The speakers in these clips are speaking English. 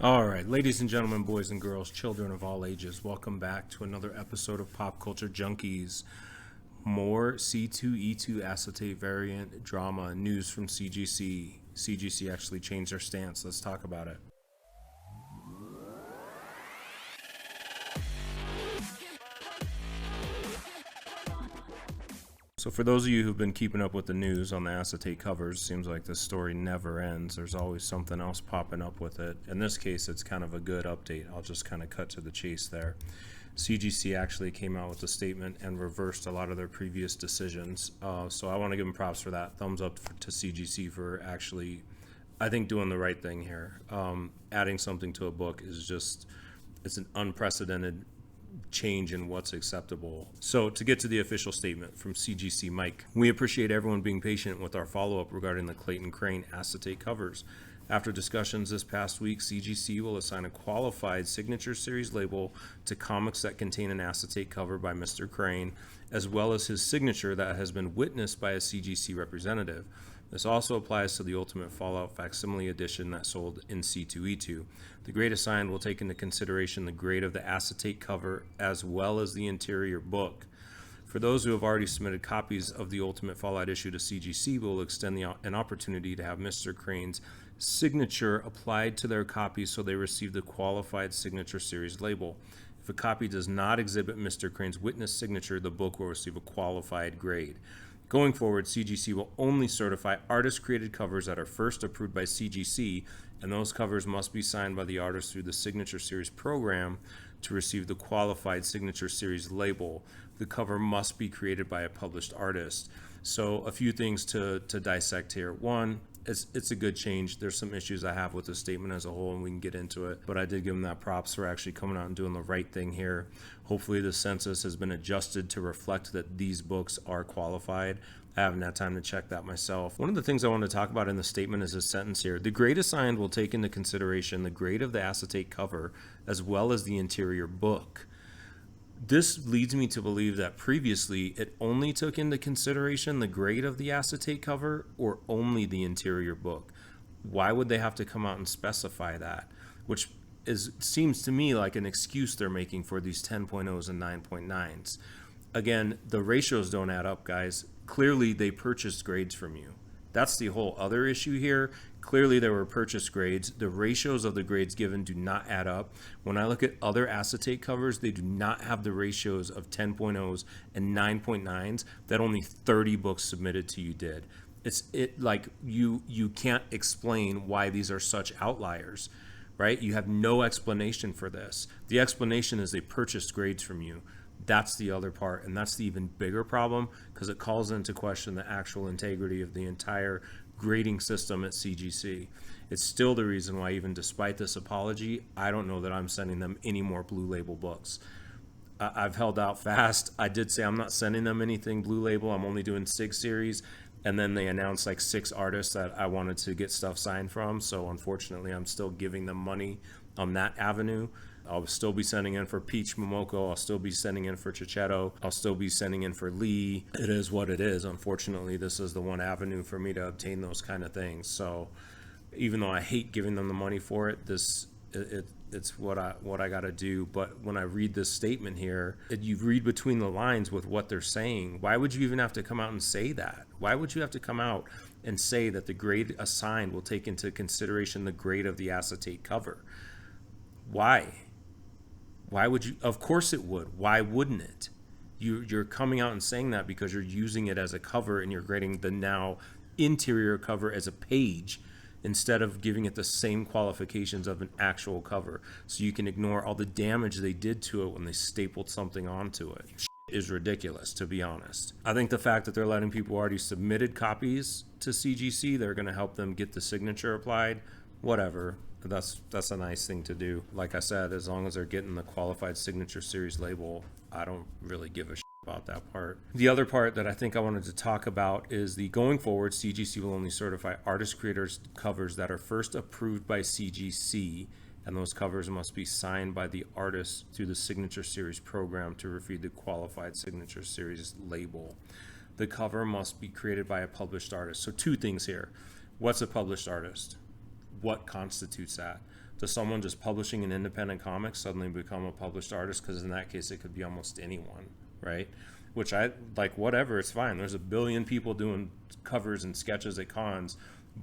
All right, ladies and gentlemen, boys and girls, children of all ages, welcome back to another episode of Pop Culture Junkies. More C2E2 acetate variant drama news from CGC. CGC actually changed their stance. Let's talk about it. So for those of you who've been keeping up with the news on the acetate covers, seems like this story never ends. There's always something else popping up with it. In this case, it's kind of a good update. I'll just kind of cut to the chase there. CGC actually came out with a statement and reversed a lot of their previous decisions. So I want to give them props for that. Thumbs up to CGC for actually, I think, doing the right thing here. Adding something to a book is just, it's an unprecedented change in what's acceptable. So to get to the official statement from CGC Mike, we appreciate everyone being patient with our follow-up regarding the Clayton Crane acetate covers. After discussions this past week, CGC will assign a qualified signature series label to comics that contain an acetate cover by Mr. Crane, as well as his signature that has been witnessed by a CGC representative. This also applies to the Ultimate Fallout facsimile edition that sold in C2E2. The grade assigned will take into consideration the grade of the acetate cover as well as the interior book. For those who have already submitted copies of the Ultimate Fallout issue to CGC, we will extend an opportunity to have Mr. Crane's signature applied to their copies so they receive the qualified signature series label. If a copy does not exhibit Mr. Crane's witness signature, the book will receive a qualified grade. Going forward, CGC will only certify artist-created covers that are first approved by CGC, and those covers must be signed by the artist through the Signature Series program to receive the qualified Signature Series label. The cover must be created by a published artist. So a few things to dissect here. One, it's a good change. There's some issues I have with the statement as a whole, and we can get into it. But I did give them that props for actually coming out and doing the right thing here. Hopefully the census has been adjusted to reflect that these books are qualified. I haven't had time to check that myself. One of the things I want to talk about in the statement is a sentence here. The grade assigned will take into consideration the grade of the acetate cover as well as the interior book. This leads me to believe that previously it only took into consideration the grade of the acetate cover or only the interior book. Why would they have to come out and specify that? Which seems to me like an excuse they're making for these 10.0s and 9.9s. Again, the ratios don't add up, guys. Clearly they purchased grades from you. That's the whole other issue here. Clearly there were purchase grades. The ratios of the grades given do not add up. When I look at other acetate covers, they do not have the ratios of 10.0s and 9.9s that only 30 books submitted to you did. You can't explain why these are such outliers, right? You have no explanation for this. The explanation is they purchased grades from you. That's the other part, and that's the even bigger problem because it calls into question the actual integrity of the entire grading system at CGC. It's still the reason why, even despite this apology, I don't know that I'm sending them any more Blue Label books. I've held out fast. I did say I'm not sending them anything Blue Label. I'm only doing SIG series, and then they announced like 6 artists that I wanted to get stuff signed from, so unfortunately I'm still giving them money on that avenue. I'll still be sending in for Peach Momoko. I'll still be sending in for Chichetto. I'll still be sending in for Lee. It is what it is. Unfortunately, this is the one avenue for me to obtain those kind of things. So even though I hate giving them the money for it, it's what I got to do. But when I read this statement here, you read between the lines with what they're saying. Why would you even have to come out and say that? Why would you have to come out and say that the grade assigned will take into consideration the grade of the acetate cover? Why? Why would you? Of course it would. Why wouldn't it? You're coming out and saying that because you're using it as a cover and you're grading the now interior cover as a page instead of giving it the same qualifications of an actual cover. So you can ignore all the damage they did to it when they stapled something onto it. Is ridiculous, to be honest. I think the fact that they're letting people who already submitted copies to CGC, they're going to help them get the signature applied, whatever. That's a nice thing to do. Like I said, as long as they're getting the qualified signature series label, I don't really give a shit about that part. The other part that I think I wanted to talk about is the going forward, CGC will only certify artist creators covers that are first approved by CGC, and those covers must be signed by the artist through the signature series program to receive the qualified signature series label. The cover must be created by a published artist. So 2 things here. What's a published artist? what constitutes that. Does someone just publishing an independent comic suddenly become a published artist? Because in that case, it could be almost anyone, right? Which I like, whatever, it's fine. There's a billion people doing covers and sketches at cons,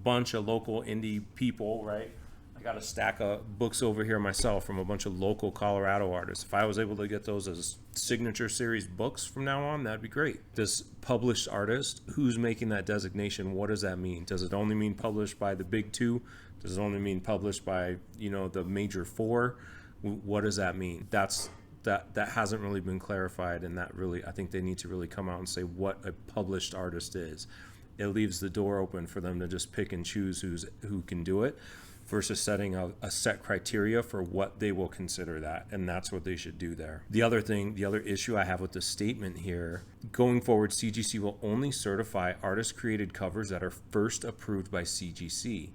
bunch of local indie people, right? I got a stack of books over here myself from a bunch of local Colorado artists. If I was able to get those as signature series books from now on, that'd be great. This published artist, who's making that designation? What does that mean? Does it only mean published by the big two? Does it only mean published by, the major four? What does that mean? That hasn't really been clarified, and that really, I think they need to really come out and say what a published artist is. It leaves the door open for them to just pick and choose who can do it, versus setting a set criteria for what they will consider that, and that's what they should do there. The other issue I have with the statement here, going forward, CGC will only certify artist-created covers that are first approved by CGC.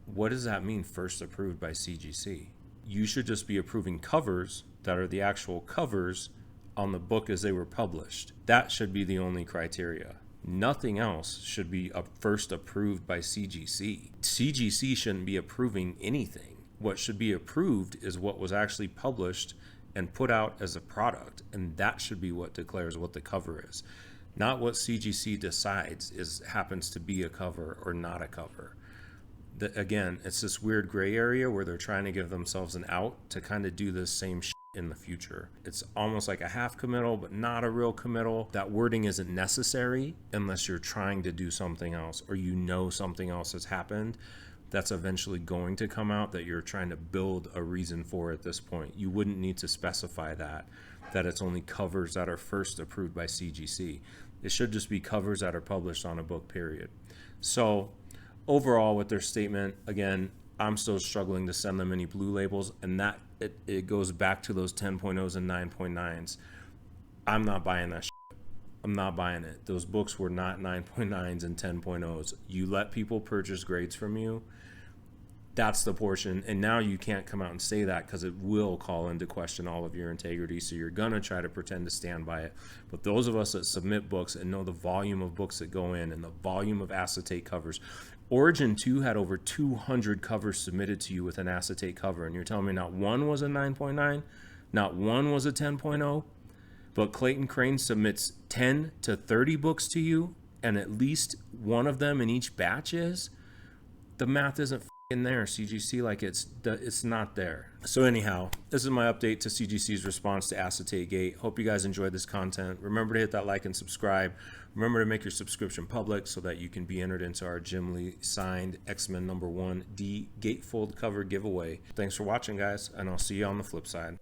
What does that mean, first approved by CGC? You should just be approving covers that are the actual covers on the book as they were published. That should be the only criteria. Nothing else should be first approved by CGC. CGC shouldn't be approving anything. What should be approved is what was actually published and put out as a product, and that should be what declares what the cover is. Not what CGC decides happens to be a cover or not a cover. Again, it's this weird gray area where they're trying to give themselves an out to kind of do this same shit in the future. It's almost like a half committal, but not a real committal. That wording isn't necessary unless you're trying to do something else, or something else has happened that's eventually going to come out that you're trying to build a reason for at this point. You wouldn't need to specify that it's only covers that are first approved by CGC. It should just be covers that are published on a book, period. So overall, with their statement, again, I'm still struggling to send them any blue labels, and that it goes back to those 10.0s and 9.9s. I'm not buying that shit. I'm not buying it. Those books were not 9.9s and 10.0s. You let people purchase grades from you. That's the portion. And now you can't come out and say that, because it will call into question all of your integrity. So you're going to try to pretend to stand by it. But those of us that submit books and know the volume of books that go in and the volume of acetate covers, Origin 2 had over 200 covers submitted to you with an acetate cover, and you're telling me not one was a 9.9, not one was a 10.0, but Clayton Crane submits 10 to 30 books to you, and at least one of them in each batch is? The math isn't in there, CGC. Like, it's not there. So anyhow, this is my update to CGC's response to Acetate Gate. Hope you guys enjoyed this content. Remember to hit that like and subscribe. Remember to make your subscription public so that you can be entered into our Jim Lee signed X-Men #1 D Gatefold cover giveaway. Thanks for watching, guys, and I'll see you on the flip side.